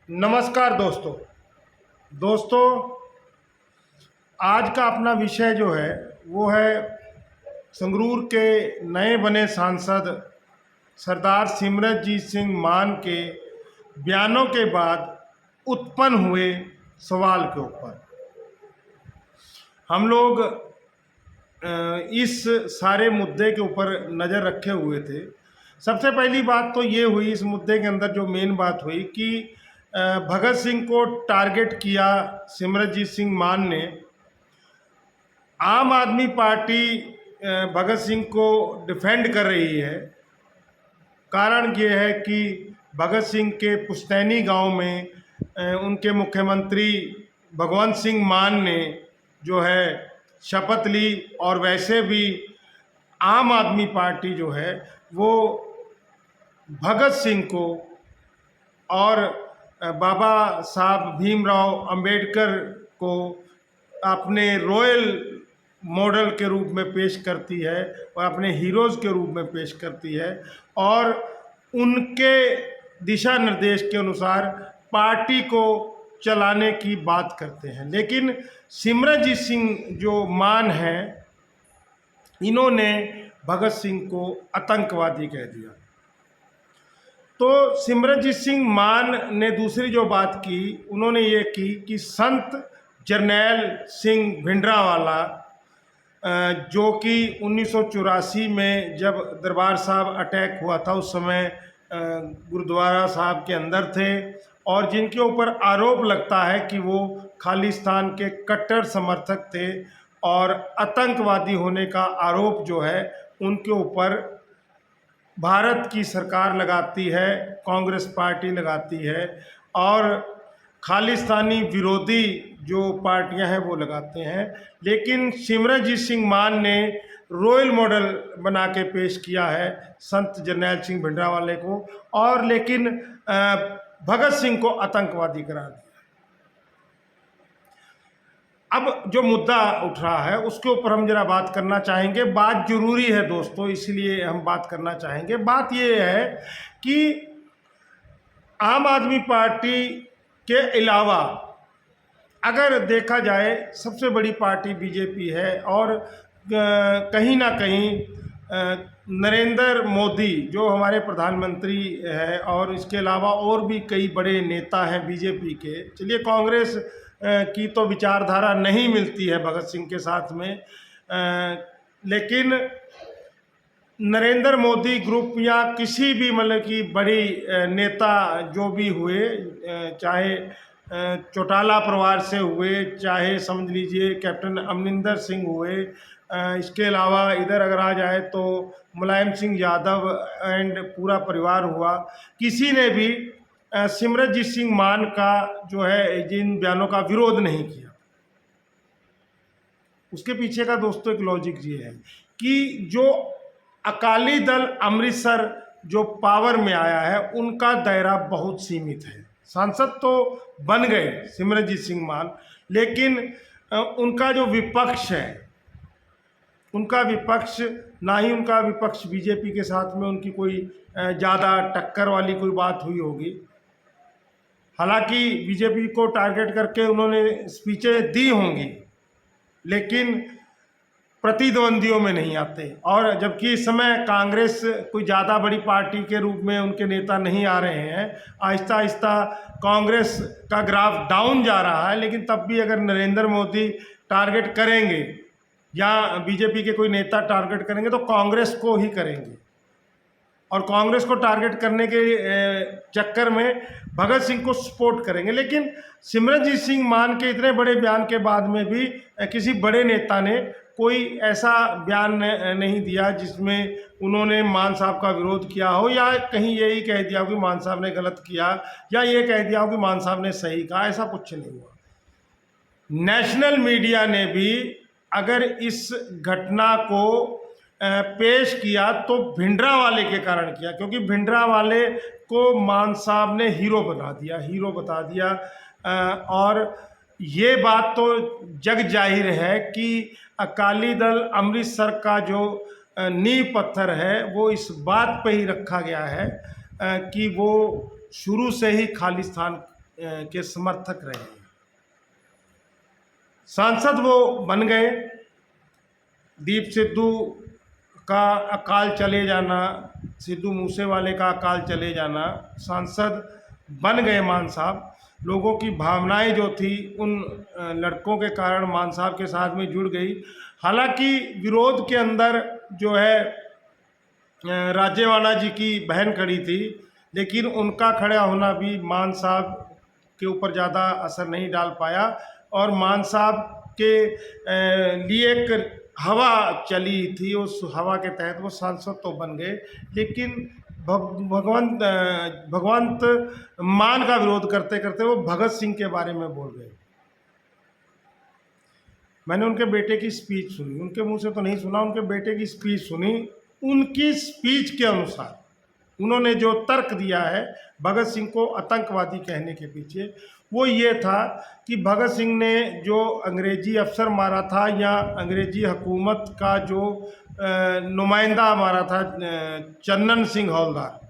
नमस्कार दोस्तों आज का अपना विषय जो है वो है संगरूर के नए बने सांसद सरदार सिमरनजीत सिंह मान के बयानों के बाद उत्पन्न हुए सवाल के ऊपर। हम लोग इस सारे मुद्दे के ऊपर नज़र रखे हुए थे। सबसे पहली बात तो ये हुई, इस मुद्दे के अंदर जो मेन बात हुई कि भगत सिंह को टारगेट किया सिमरनजीत सिंह मान ने। आम आदमी पार्टी भगत सिंह को डिफेंड कर रही है। कारण ये है कि भगत सिंह के पुश्तैनी गांव में उनके मुख्यमंत्री भगवंत सिंह मान ने जो है शपथ ली, और वैसे भी आम आदमी पार्टी जो है वो भगत सिंह को और बाबा साहब भीमराव अंबेडकर को अपने रॉयल मॉडल के रूप में पेश करती है और अपने हीरोज़ के रूप में पेश करती है, और उनके दिशा निर्देश के अनुसार पार्टी को चलाने की बात करते हैं। लेकिन सिमरनजीत सिंह जो मान हैं, इन्होंने भगत सिंह को आतंकवादी कह दिया। तो सिमरनजीत सिंह मान ने दूसरी जो बात की, उन्होंने ये की कि संत जरनैल सिंह भिंडरावाला जो कि 1984 में जब दरबार साहब अटैक हुआ था उस समय गुरुद्वारा साहब के अंदर थे, और जिनके ऊपर आरोप लगता है कि वो खालिस्तान के कट्टर समर्थक थे और आतंकवादी होने का आरोप जो है उनके ऊपर भारत की सरकार लगाती है, कांग्रेस पार्टी लगाती है, और खालिस्तानी विरोधी जो पार्टियां हैं वो लगाते हैं। लेकिन सिमरनजीत सिंह मान ने रॉयल मॉडल बना के पेश किया है संत जरनैल सिंह भिंडरावाले को, और लेकिन भगत सिंह को आतंकवादी करार दिया। अब जो मुद्दा उठ रहा है उसके ऊपर हम जरा बात करना चाहेंगे। बात जरूरी है दोस्तों, इसलिए हम बात करना चाहेंगे। बात ये है कि आम आदमी पार्टी के अलावा अगर देखा जाए सबसे बड़ी पार्टी बीजेपी है, और कहीं ना कहीं नरेंद्र मोदी जो हमारे प्रधानमंत्री है, और इसके अलावा और भी कई बड़े नेता हैं बीजेपी के। चलिए, कांग्रेस की तो विचारधारा नहीं मिलती है भगत सिंह के साथ में, लेकिन नरेंद्र मोदी ग्रुप या किसी भी मतलब कि बड़ी नेता जो भी हुए, चाहे चौटाला परिवार से हुए, चाहे समझ लीजिए कैप्टन अमरिंदर सिंह हुए, इसके अलावा इधर अगर आ जाए तो मुलायम सिंह यादव एंड पूरा परिवार हुआ, किसी ने भी सिमरनजीत सिंह मान का जो है जिन बयानों का विरोध नहीं किया। उसके पीछे का दोस्तों एक लॉजिक ये है कि जो अकाली दल अमृतसर जो पावर में आया है उनका दायरा बहुत सीमित है। सांसद तो बन गए सिमरनजीत सिंह मान, लेकिन उनका जो विपक्ष है, उनका विपक्ष ना ही उनका विपक्ष बीजेपी के साथ में उनकी कोई ज़्यादा टक्कर वाली कोई बात हुई होगी। हालांकि बीजेपी को टारगेट करके उन्होंने स्पीचें दी होंगी, लेकिन प्रतिद्वंदियों में नहीं आते। और जबकि इस समय कांग्रेस कोई ज़्यादा बड़ी पार्टी के रूप में उनके नेता नहीं आ रहे हैं, आहिस्ता आहिस्ता कांग्रेस का ग्राफ डाउन जा रहा है, लेकिन तब भी अगर नरेंद्र मोदी टारगेट करेंगे या बीजेपी के कोई नेता टारगेट करेंगे तो कांग्रेस को ही करेंगे, और कांग्रेस को टारगेट करने के चक्कर में भगत सिंह को सपोर्ट करेंगे। लेकिन सिमरनजीत सिंह मान के इतने बड़े बयान के बाद में भी किसी बड़े नेता ने कोई ऐसा बयान नहीं दिया जिसमें उन्होंने मान साहब का विरोध किया हो, या कहीं यही कह दिया हो कि मान साहब ने गलत किया, या ये कह दिया हो कि मान साहब ने सही कहा। ऐसा कुछ नहीं हुआ। नेशनल मीडिया ने भी अगर इस घटना को पेश किया तो भिंडरावाले के कारण किया, क्योंकि भिंडरावाले को मान साहब ने हीरो बना दिया, हीरो बता दिया। और ये बात तो जग जाहिर है कि अकाली दल अमृतसर का जो नींव पत्थर है वो इस बात पे ही रखा गया है कि वो शुरू से ही खालिस्तान के समर्थक रहे हैं। सांसद वो बन गए। दीप सिद्धू का अकाल चले जाना, सिद्धू मूसेवाले का अकाल चले जाना, सांसद बन गए मान साहब। लोगों की भावनाएं जो थी उन लड़कों के कारण मान साहब के साथ में जुड़ गई। हालांकि विरोध के अंदर जो है राजेवाला जी की बहन खड़ी थी, लेकिन उनका खड़ा होना भी मान साहब के ऊपर ज़्यादा असर नहीं डाल पाया और मान साहब के लिए एक हवा चली थी, उस हवा के तहत वो सांसद तो बन गए, लेकिन भगवंत मान का विरोध करते करते वो भगत सिंह के बारे में बोल गए। मैंने उनके बेटे की स्पीच सुनी, उनके मुंह से तो नहीं सुना, उनके बेटे की स्पीच सुनी। उनकी स्पीच के अनुसार उन्होंने जो तर्क दिया है भगत सिंह को आतंकवादी कहने के पीछे, वो ये था कि भगत सिंह ने जो अंग्रेजी अफसर मारा था या अंग्रेजी हुकूमत का जो नुमाइंदा मारा था, चन्नन सिंह हवलदार,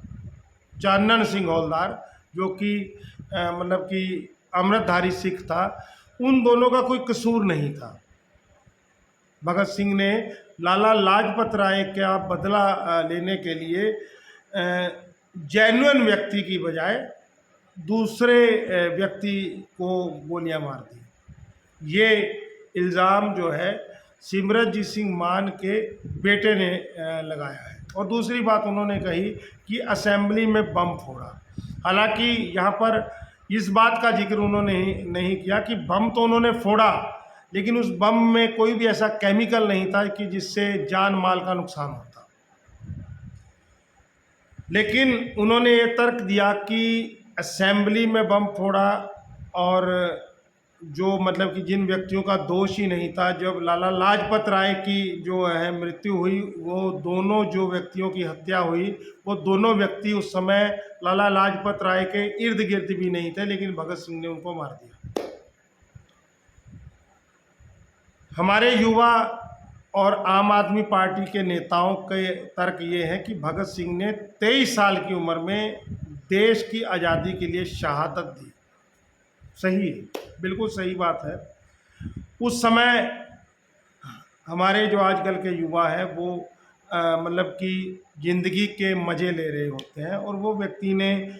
जो कि मतलब कि अमृतधारी सिख था, उन दोनों का कोई कसूर नहीं था। भगत सिंह ने लाला लाजपत राय का बदला लेने के लिए जेन्युइन व्यक्ति की बजाय दूसरे व्यक्ति को गोलियां मार दी। ये इल्ज़ाम जो है सिमरनजीत सिंह मान के बेटे ने लगाया है। और दूसरी बात उन्होंने कही कि असेंबली में बम फोड़ा। हालांकि यहाँ पर इस बात का जिक्र उन्होंने नहीं किया कि बम तो उन्होंने फोड़ा, लेकिन उस बम में कोई भी ऐसा केमिकल नहीं था कि जिससे जान माल का नुकसान होता। लेकिन उन्होंने ये तर्क दिया कि असेंबली में बम फोड़ा और जो मतलब कि जिन व्यक्तियों का दोष ही नहीं था, जब लाला लाजपत राय की जो है मृत्यु हुई, वो दोनों जो व्यक्तियों की हत्या हुई, वो दोनों व्यक्ति उस समय लाला लाजपत राय के इर्द गिर्द भी नहीं थे, लेकिन भगत सिंह ने उनको मार दिया। हमारे युवा और आम आदमी पार्टी के नेताओं के तर्क ये है कि भगत सिंह ने 23 साल की उम्र में देश की आज़ादी के लिए शहादत दी। सही है, बिल्कुल सही बात है। उस समय हमारे जो आजकल के युवा हैं वो मतलब कि ज़िंदगी के मज़े ले रहे होते हैं, और वो व्यक्ति ने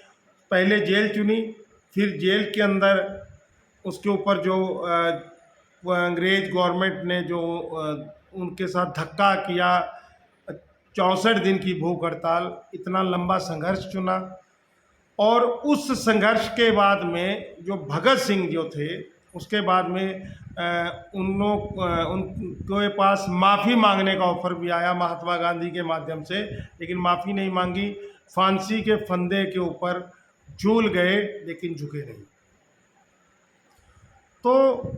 पहले जेल चुनी, फिर जेल के अंदर उसके ऊपर जो वो अंग्रेज गवर्नमेंट ने जो उनके साथ धक्का किया, 64 दिन की भूख हड़ताल, इतना लंबा संघर्ष चुना। और उस संघर्ष के बाद में जो भगत सिंह जो थे, उसके बाद में उनके पास माफ़ी मांगने का ऑफर भी आया महात्मा गांधी के माध्यम से, लेकिन माफ़ी नहीं मांगी, फांसी के फंदे के ऊपर झूल गए, लेकिन झुके नहीं। तो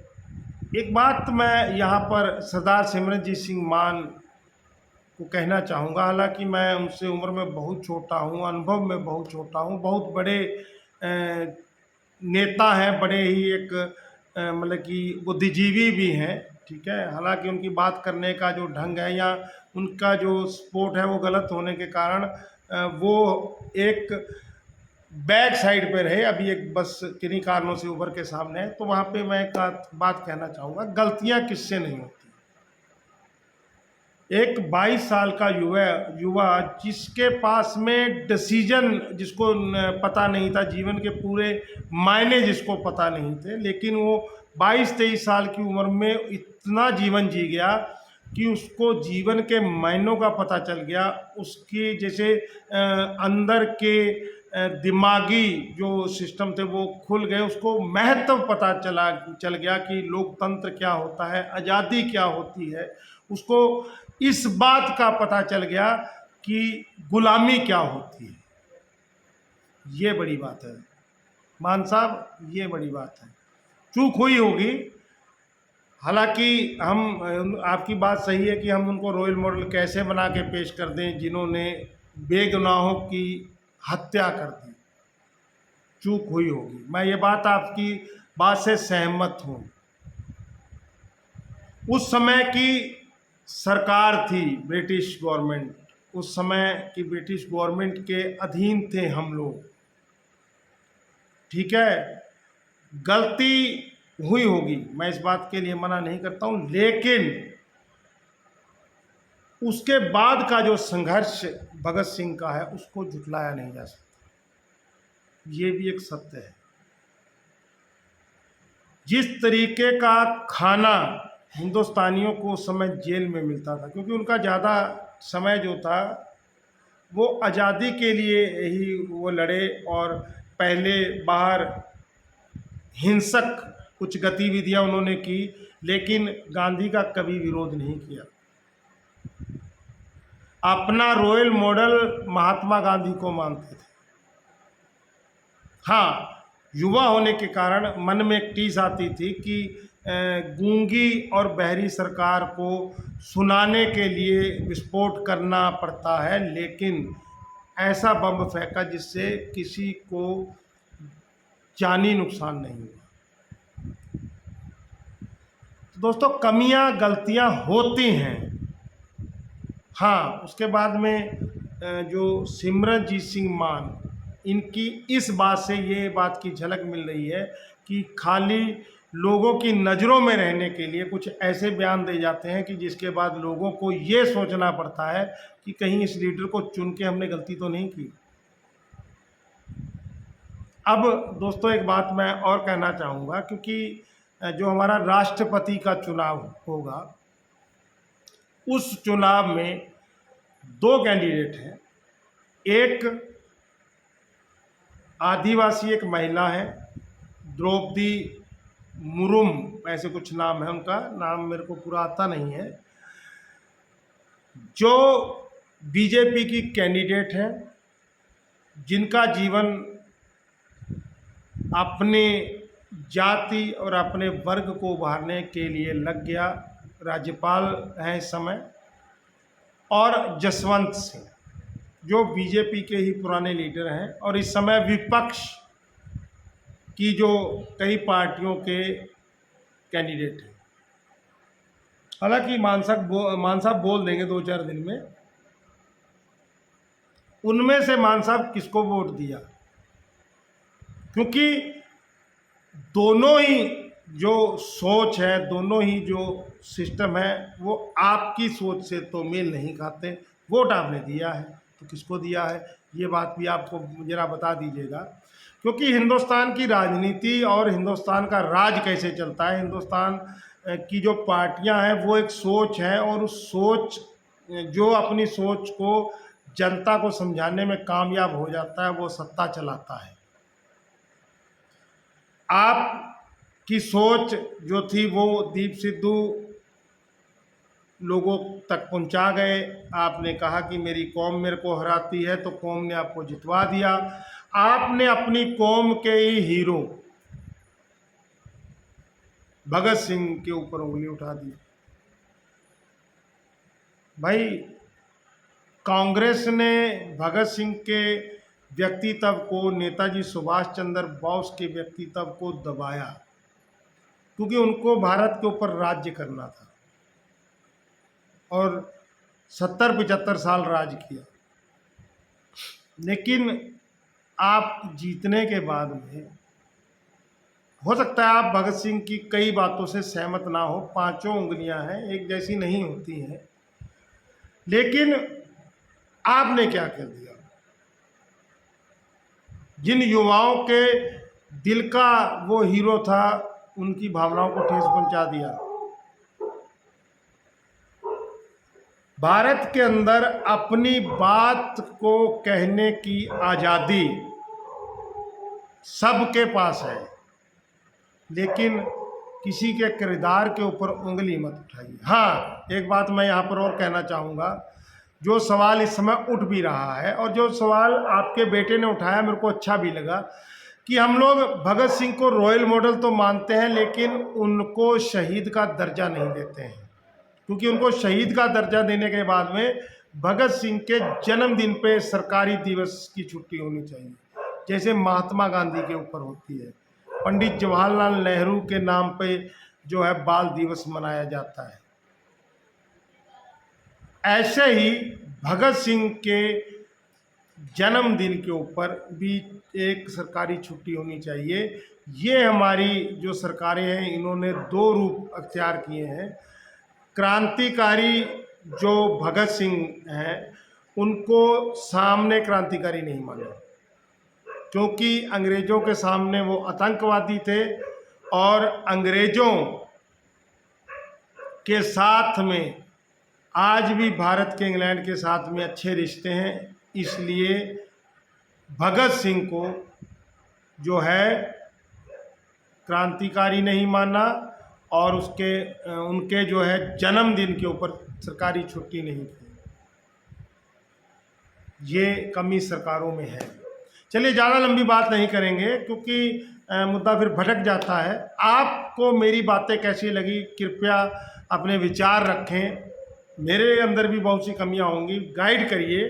एक बात मैं यहाँ पर सरदार सिमरनजीत सिंह मान को कहना चाहूँगा। हालांकि मैं उनसे उम्र में बहुत छोटा हूँ, अनुभव में बहुत छोटा हूँ, बहुत बड़े नेता हैं, बड़े ही एक मतलब कि बुद्धिजीवी भी हैं, ठीक है। हालांकि उनकी बात करने का जो ढंग है या उनका जो सपोर्ट है वो गलत होने के कारण वो एक बैक साइड पे रहे, अभी एक बस किन्हीं कारणों से उभर के सामने है। तो वहाँ पे मैं एक बात कहना चाहूँगा, गलतियाँ किससे नहीं होती। एक 22 साल का युवा जिसके पास में डिसीजन, जिसको पता नहीं था, जीवन के पूरे मायने जिसको पता नहीं थे, लेकिन वो 22-23 साल की उम्र में इतना जीवन जी गया कि उसको जीवन के मायनों का पता चल गया। उसकी जैसे अंदर के दिमागी जो सिस्टम थे वो खुल गए, उसको महत्व पता चल गया कि लोकतंत्र क्या होता है, आज़ादी क्या होती है। उसको इस बात का पता चल गया कि गुलामी क्या होती है। ये बड़ी बात है मान साहब, ये बड़ी बात है। चूक हुई होगी, हालांकि हम, आपकी बात सही है कि हम उनको रोल मॉडल कैसे बना के पेश कर दें जिन्होंने बेगुनाहों की हत्या कर दी। चूक हुई होगी, मैं ये बात आपकी बात से सहमत हूँ। उस समय की सरकार थी ब्रिटिश गवर्नमेंट, उस समय की ब्रिटिश गवर्नमेंट के अधीन थे हम लोग, ठीक है। गलती हुई होगी, मैं इस बात के लिए मना नहीं करता हूं, लेकिन उसके बाद का जो संघर्ष भगत सिंह का है उसको झुठलाया नहीं जा सकता। ये भी एक सत्य है। जिस तरीके का खाना हिंदुस्तानियों को उस समय जेल में मिलता था, क्योंकि उनका ज़्यादा समय जो था वो आज़ादी के लिए ही वो लड़े, और पहले बाहर हिंसक कुछ गतिविधियां उन्होंने की, लेकिन गांधी का कभी विरोध नहीं किया। अपना रोल मॉडल महात्मा गांधी को मानते थे। हाँ, युवा होने के कारण मन में एक टीस आती थी कि गूंगी और बहरी सरकार को सुनाने के लिए विस्फोट करना पड़ता है, लेकिन ऐसा बम फेंका जिससे किसी को जानी नुकसान नहीं हुआ। तो दोस्तों, कमियां गलतियां होती हैं। हाँ, उसके बाद में जो सिमरनजीत सिंह मान, इनकी इस बात से ये बात की झलक मिल रही है कि खाली लोगों की नज़रों में रहने के लिए कुछ ऐसे बयान दे जाते हैं कि जिसके बाद लोगों को ये सोचना पड़ता है कि कहीं इस लीडर को चुन के हमने गलती तो नहीं की। अब दोस्तों, एक बात मैं और कहना चाहूँगा, क्योंकि जो हमारा राष्ट्रपति का चुनाव होगा, उस चुनाव में दो कैंडिडेट हैं। एक आदिवासी, एक महिला है, द्रौपदी मुर्मू, ऐसे कुछ नाम है उनका, नाम मेरे को पूरा आता नहीं है, जो बीजेपी की कैंडिडेट है, जिनका जीवन अपने जाति और अपने वर्ग को उभारने के लिए लग गया। राज्यपाल हैं इस समय। और जसवंत सिंह, जो बीजेपी के ही पुराने लीडर हैं और इस समय विपक्ष की जो कई पार्टियों के कैंडिडेट हैं। हालांकि मान साहब बोल देंगे 2-4 दिन में। उनमें से मान साहब किसको वोट दिया, क्योंकि दोनों ही जो सोच है, दोनों ही जो सिस्टम है, वो आपकी सोच से तो मेल नहीं खाते। वोट आपने दिया है तो किसको दिया है, ये बात भी आपको जरा बता दीजिएगा। क्योंकि हिंदुस्तान की राजनीति और हिंदुस्तान का राज कैसे चलता है, हिंदुस्तान की जो पार्टियां हैं वो एक सोच है, और उस सोच, जो अपनी सोच को जनता को समझाने में कामयाब हो जाता है वो सत्ता चलाता है। आपकी सोच जो थी वो दीप सिद्धू लोगों तक पहुंचा गए। आपने कहा कि मेरी कौम मेरे को हराती है, तो कौम ने आपको जितवा दिया। आपने अपनी कौम के ही हीरो भगत सिंह के ऊपर उंगली उठा दी। भाई, कांग्रेस ने भगत सिंह के व्यक्तित्व को, नेताजी सुभाष चंद्र बोस के व्यक्तित्व को दबाया, क्योंकि उनको भारत के ऊपर राज्य करना था और 70-75 साल राज किया। लेकिन आप जीतने के बाद में, हो सकता है आप भगत सिंह की कई बातों से सहमत ना हो, पांचों उंगलियां हैं, एक जैसी नहीं होती हैं, लेकिन आपने क्या कर दिया, जिन युवाओं के दिल का वो हीरो था उनकी भावनाओं को ठेस पहुंचा दिया। भारत के अंदर अपनी बात को कहने की आज़ादी सबके पास है, लेकिन किसी के किरदार के ऊपर उंगली मत उठाइए। हाँ, एक बात मैं यहाँ पर और कहना चाहूँगा, जो सवाल इस समय उठ भी रहा है और जो सवाल आपके बेटे ने उठाया, मेरे को अच्छा भी लगा कि हम लोग भगत सिंह को रॉयल मॉडल तो मानते हैं, लेकिन उनको शहीद का दर्जा नहीं देते हैं, क्योंकि उनको शहीद का दर्जा देने के बाद में भगत सिंह के जन्मदिन पे सरकारी दिवस की छुट्टी होनी चाहिए, जैसे महात्मा गांधी के ऊपर होती है। पंडित जवाहरलाल नेहरू के नाम पे जो है बाल दिवस मनाया जाता है। ऐसे ही भगत सिंह के जन्मदिन के ऊपर भी एक सरकारी छुट्टी होनी चाहिए। ये हमारी जो सरकारें हैं इन्होंने दो रूप अख्तियार किए हैं। क्रांतिकारी जो भगत सिंह हैं उनको सामने क्रांतिकारी नहीं माना, क्योंकि अंग्रेज़ों के सामने वो आतंकवादी थे और अंग्रेज़ों के साथ में आज भी भारत के इंग्लैंड के साथ में अच्छे रिश्ते हैं। इसलिए भगत सिंह को जो है क्रांतिकारी नहीं माना और उनके जो है जन्मदिन के ऊपर सरकारी छुट्टी नहीं थी। ये कमी सरकारों में है। चलिए ज़्यादा लंबी बात नहीं करेंगे क्योंकि मुद्दा फिर भटक जाता है। आपको मेरी बातें कैसी लगी कृपया अपने विचार रखें। मेरे अंदर भी बहुत सी कमियां होंगी, गाइड करिए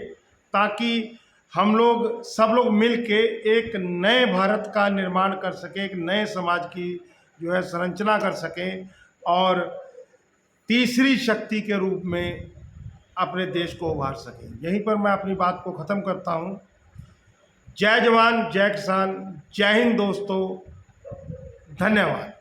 ताकि हम लोग सब लोग मिल के एक नए भारत का निर्माण कर सकें, एक नए समाज की जो है संरचना कर सकें और तीसरी शक्ति के रूप में अपने देश को उभार सकें। यहीं पर मैं अपनी बात को ख़त्म करता हूँ। जय जवान, जय किसान, जय हिंद दोस्तों, धन्यवाद।